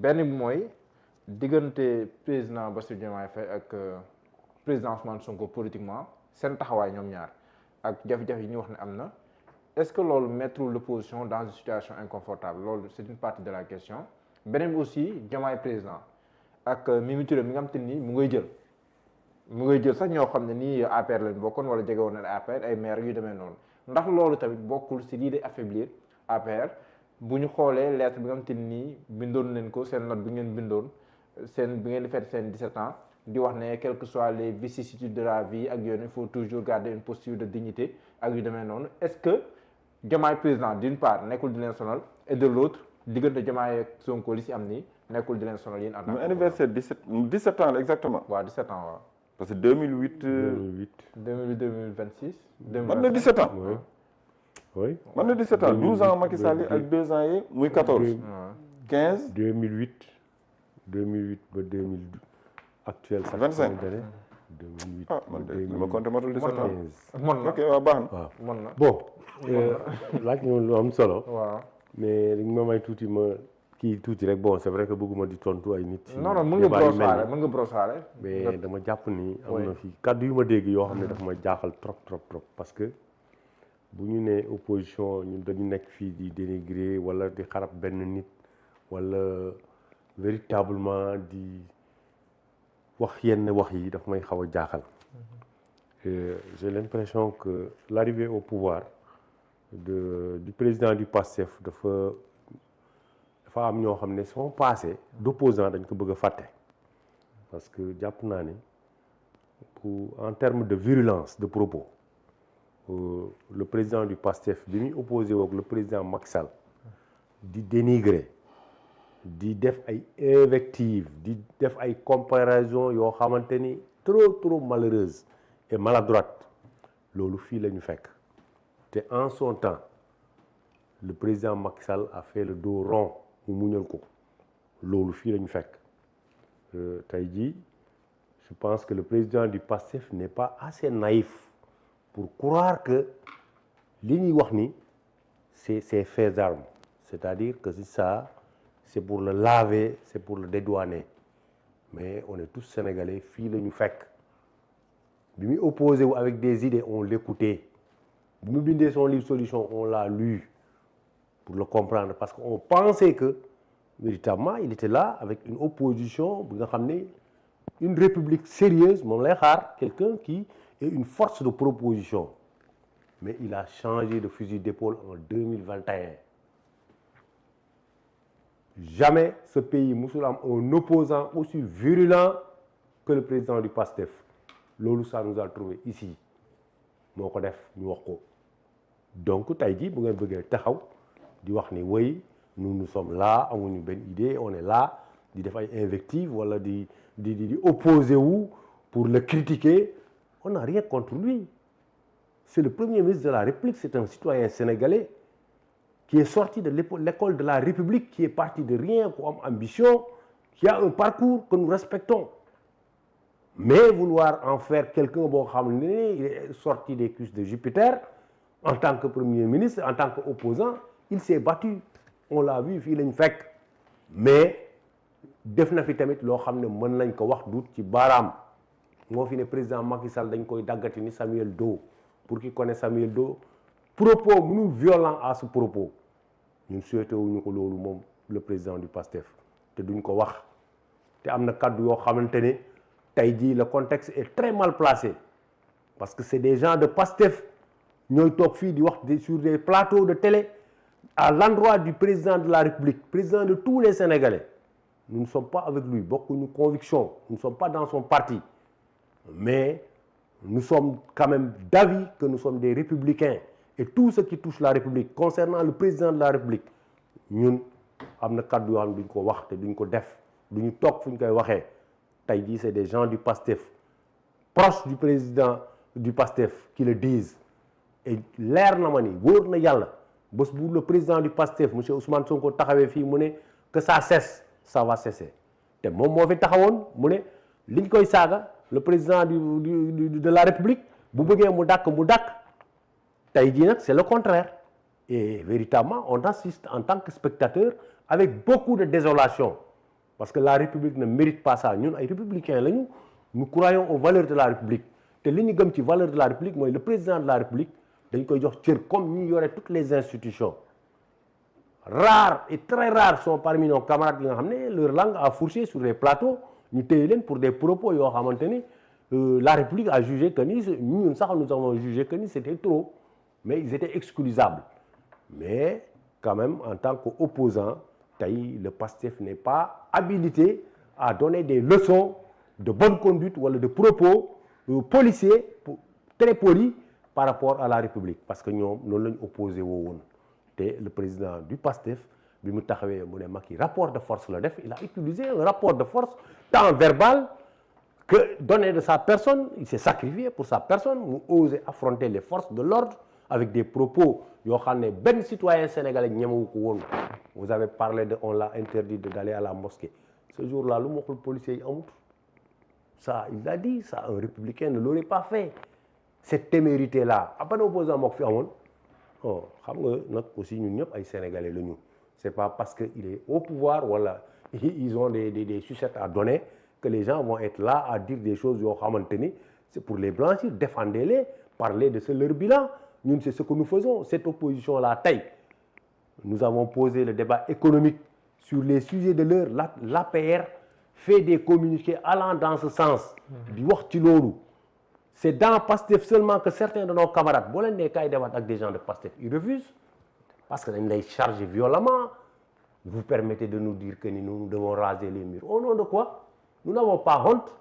benn bi mooy diggante président Bassirou Diomaye Faye ak président Ousmane Sonko politiquement seen taxawaay ñoom ñaar ak jafe-jafe yi ñu wax ne am na est-ce que loolu mettre l'opposition dans une situation inconfortable loolu c'est une partie de la question beneen bi aussi Diomaye président ak Mimi Touré mi nga xam te ni mu ngay jël sax ñoo xam ne nii APR lañ bokkoon wala jege woon na APR ay maire yu demee noonu ndax loolu tamit bokkul si lii de affaiblir APR bu ñu xoolee lettre bi nga xam te nii bindoon leen ko seen note bi ngeen bindoon seen bi ngeen di fête seen 17 ans di wax ne quelles que soient les vicissitudes de la vie ak yoon il faut toujours garder une posture de dignité ak yu demee noonu est-ce que Diomaye président d'une part nekkul di leen sonal et de l'autre diggante Diomaye ak Sonko li si am nii nekkul di leen sonal yéen. mais anniversaire 17 ans la exactement. waaw 17 ans waaw. parce que 2008. 2026. man na 17 ans. oui. man na 17 ans 12 ans Macky Sall ak 2 ans yi muy 14. 15. 2008 ba 2012 actuel. 25 2008 ah man de li ma compté matul 17 ans. mën na ok waaw baax na. waaw mën na bon laaj nga lu am solo. waaw mais li ma may tuuti ma kii tuuti rek bon c'est vrai que bëgguma di tontu ay nit. non non mën nga brossaale mais dama jàpp ni am na fi kaddu yu ma dégg yoo xam ne dafa ma jaaxal trop parce que bu ñu nee opposition ñun dañu nekk fii di dénigrer wala di xarab benn nit wala véritablement di wax yenn wax yi dafa may xaw a jaaxal. J'ai l'impression que l'arrivée au pouvoir du président du PASTEF dafa am ñoo xam ne son passé d'opposant dañ ko bëgg a fàtte parce que jàpp naa ne en termes de virulence de propos le président du PASTEF bi muy opposé woog le président Macky Sall di dénigrer di def ay invectives di def ay comparaisons yoo xamante ni trop malheureuse et maladroite loolu fii la ñu fekk te en son temps le président Macky Sall a fait le dos rond mu muñal ko loolu fii la ñu fekk tey jii je pense que le président du PASTEF n'est pas assez naïf pour croire que li ñuy wax ni c'est faits d'armes c'est-à-dire que c'est pour le laver c'est pour le dédouaner mais on est tous sénégalais fii la ñu fekk bi muy opposé wu avec des idées on l'écoutait bi mu bindee son livre solution on l'a lu pour le comprendre parce qu'on pensait que véritablement il était là avec une opposition bi nga xam ne une république sérieuse moom lay xaar quelqu'un qui est une force de proposition mais il a changé de fusil d'épaule en 2021 jamais ce pays musul am un opposant aussi virulent que le président du PASTEF loolu ça nous a trouvé ici moo ko def ñu wax ko donc tey jii bu ngeen bëggee taxaw di wax ni oui nous sommes là amuñu benn idée on est là di def ay invectives wala di opposer wu pour le critiquer on n'a rien contre lui c'est le premier ministre de la République c'est un citoyen sénégalais qui est sorti de l'école de la République qui est parti de rien qui a une ambition qui a un parcours que nous respectons mais vouloir en faire quelqu'un boo xam ne il est sorti des cuisses de Jupiter en tant que premier ministre en tant qu'opposant il s'est battu on l'a vu fii lañ fekk mais def na fi tamit loo xam ne mën nañ ko wax duut ci baaraam moo fi ne président Macky Sall dañ koy daggati ni Samuel Doe pour qui connaît Samuel Doe propos mënul violent à ce propos ñun souhaité wuñu ko loolu moom le président du PASTEF te duñ ko wax te am na kaddu yoo xamante ne tey jii le contexte est très mal placé parce que c'est des gens de PASTEF ñooy toog fii di wax sur des plateaux de télé à l'endroit du président de la République président de tous les Sénégalais nous ne sommes pas avec lui bokkuñu conviction nous ne sommes pas dans son parti mais nous sommes quand même d'avis que nous sommes des républicains et tout ce qui touche la République concernant le président de la République ñun am na kaddu yoo xam ne duñ ko wax te duñ ko def duñu toog fu ñu koy waxee tey jii c'est des gens du PASTEF proches du président du PASTEF qui le disent et leer na ma ni wóor na yàlla bés bu le président du PASTEF monsieur Ousmane Sonko taxawee fii mu ne que ça cesse ça va cesser te moom moo fi taxawoon mu ne liñ koy saaga le président de la République bu bëggee mu dàkk tey jii nag c'est le contraire et véritablement on assiste en tant que spectateur avec beaucoup de désolation parce que la République ne mérite pas ça ñun ay républicains lañu nous croyons aux valeurs de la République te li ñu gëm ci valeur de la République mooy le président de la République dañ koy jox cër comme ñi yore toutes les institutions rares et très rares sont parmi nos camarades yi nga xam ne leur langue a fourché sur les plateaux ñu téye leen pour des propos yoo xamante ni la République a jugé que ni ñun sax nous avons jugé que ni c'était trop mais ils étaient excusables mais quand même en tant qu'opposant tey le PASTEF n'est pas habilité à donner des leçons de bonne conduite wala de propos policiers très polis par rapport à la République parce que ñoom noonu la ñu opposé woo woon te le président du PASTEF bi mu taxawee mu ne Macky rapport de force la def il a utilisé un rapport de force tant verbal que donné de sa personne il s'est sacrifié pour sa personne mu osé affronter les forces de l'ordre avec des propos yoo xam ne benn citoyen sénégalais ñemewu ko woon vous avez parlé de on l'a interdit d'aller à la mosquée ce jour-là lu mu waxul policiers yi amut ça il l'a dit ça un républicain ne l'aurait pas fait cette témérité là ban opposant moo ko fi amoon oh xam nga nag aussi ñun ñëpp ay sénégalais la ñu c'est pas parce que il est au pouvoir wala ils ont des sucettes à donner que les gens vont être là à dire des choses yoo xamante ni c'est pour les blanchir défendez-les parlez de leur bilan ñun c'est ce que nous faisons cette opposition là tey nous avons posé le débat économique sur les sujets de l'heure l'APR fait des communiqués allant dans ce sens di wax ci loolu c'est dans PASTEF seulement que certains de nos camarades boo leen nee kaay débat ak des gens de PASTEF ils refusent parce que dañ lay charger violemment vous permettez de nous dire que nous devons raser les murs au nom de quoi nous n'avons pas honte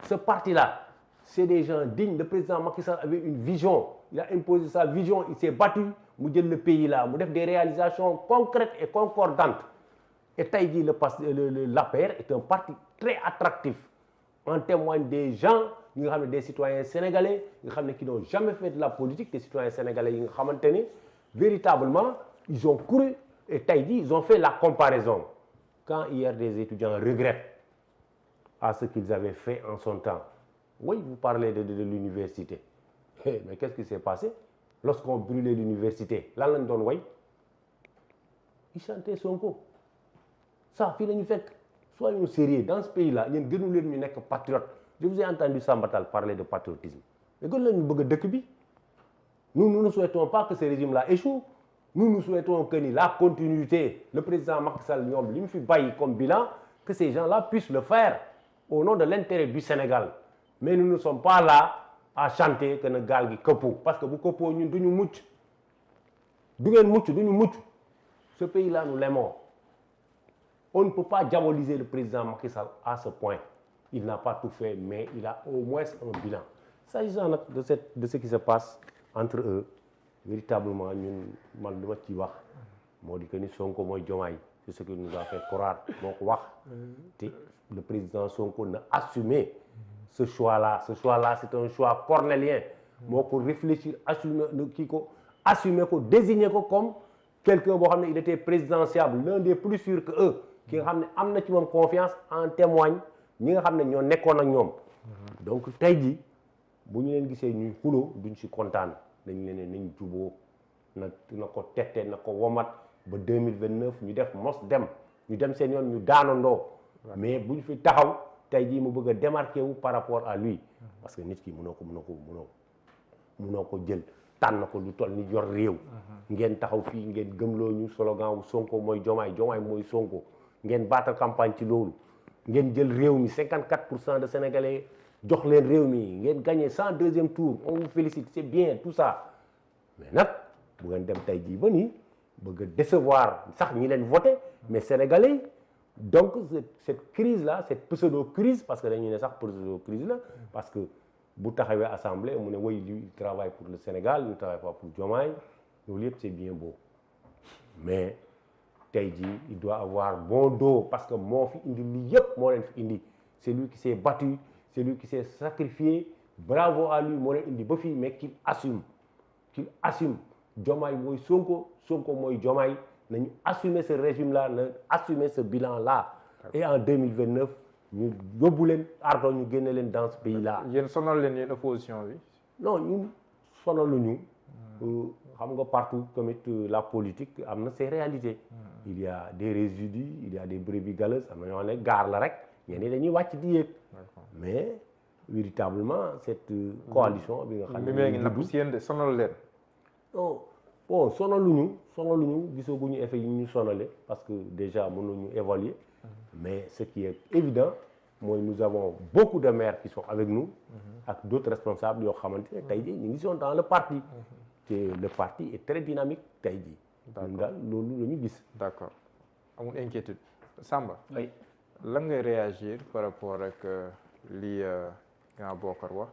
ce parti-là c'est des gens dignes le président Macky Sall avait une vision il a imposé sa vision il s'est battu mu jël le pays là mu def des réalisations concrètes et concordantes et tey jii l'APR est un parti très attractif en témoignent des gens ñi nga xam ne des citoyens sénégalais nga xam ne qui n'ont jamais fait de la politique des citoyens sénégalais yi nga xamante ni véritablement ils ont couru et tey jii ils ont fait la comparaison quand hier des étudiants regrettent à ce qu'ils avaient fait en son temps oui vous parlez de l'université mais qu'est-ce qui s'est passé lorsqu'on brûlait l'université lan lañ doon way ils chantaient Sonko ça fii la ñu fekk soyons sérieux dans ce pays-là yéen gënu leen ñu nekk patriote je vous ai entendu Samba Tall parler de patriotisme mais gën leen ñu bëgg a dëkk bi nous ne souhaitons pas que ce régime-là échoue nous souhaitons que ni la continuité le président Macky Sall ñoom li mu fi bàyyi comme bilan que ces gens-là puissent le faire au nom de l'intérêt du Sénégal mais nous ne sommes pas là à chanter que na gaal gi këppoo parce que bu këppoo ñun duñu mucc du ngeen mucc duñu mucc ce pays-là nous l'aimons on ne peut pas diaboliser le président Macky Sall à ce point il n'a pas tout fait mais il a au moins un bilan s'agissant nag de ce qui se passe entre eux véritablement ñun man li ma ci wax moo di que ni Sonko mooy Diomaye c'est ce qui nous a fait croire moo ko wax te le président Sonko na assumé ce choix-là c'est un choix cornélien moo ko réfléchir assumer ko désigner ko comme quelqu'un boo xam ne il était présidentiable l'un des plus sûrs que eux ki nga xam ne am na ci moom confiance en témoigne ñi nga xam ne ñoo nekkoon ak ñoom donc tey jii bu ñu leen gisee ñuy xuloo duñ ci kontaan dañ leen ne nañ juboo na ko tette na ko womat ba 2029 ñu def mos dem ñu dem seen yoon ñu daanandoo mais bu ñu fi taxaw tey jii mu bëgg a démarquer wu par rapport à lui parce que nit ki mënoo ko jël tànn ko lu toll ni yor réew ngeen taxaw fii ngeen gëmloo ñu slogan wu Sonko mooy Diomaye mooy Sonko ngeen battre campagne ci loolu ngeen jël réew mi 54% de Sénégalais jox leen réew mi ngeen gagné 102e tour on vous félicite c'est bien tout ça mais nag bu ngeen dem tey jii ba nii bëgg a décevoir sax ñi leen voté mais Sénégalais donc cette crise là cette pseudo crise parce que dañuy ne sax pseudo crise la parce que bu taxawee assemblée mu ne way lui il travaille pour le Sénégal il ne travaille pas pour Diomaye loolu yëpp c'est bien beau mais tey jii il doit avoir bon dos parce que moo fi indi lii yëpp moo leen fi indi c'est lui qui s'est battu c'est lui qui s'est sacrifié bravo à lui moo leen indi ba fii mais qu'il assume Diomaye mooy Sonko mooy Diomaye nañu assumer ce régime là na assumer ce bilan là et en 2029 ñu yóbbu leen ardo ñu génne leen dans ce pays là. yéen sonal leen yéen opposition bi. non ñun sonaluñu xam nga partout tamit la politique am na ses réalités. Il y a des résidus, il y a des brebis galeuses am na ñoo xam ne gaar la rek ñenn ñi dañuy wàcc di yéeg. mais véritablement cette coalition bi nga xam ne mi ngi napp si yéen de sonal leen. non bon sonaluñu gisaguñu effet yi ñu sonale parce que déjà mënuñu évaluer. mais ce qui est évident mooy nous avons beaucoup de maires qui sont avec nous. ak d'autres responsables yoo xamante ne tey jii ñu ngi sont dans le parti. te le parti est très dynamique tey jii. ñun daal loolu la ñu gis. d'accord amul inquiétude Samba. oui lan ngay réagir par rapport ak li nga Bokar wax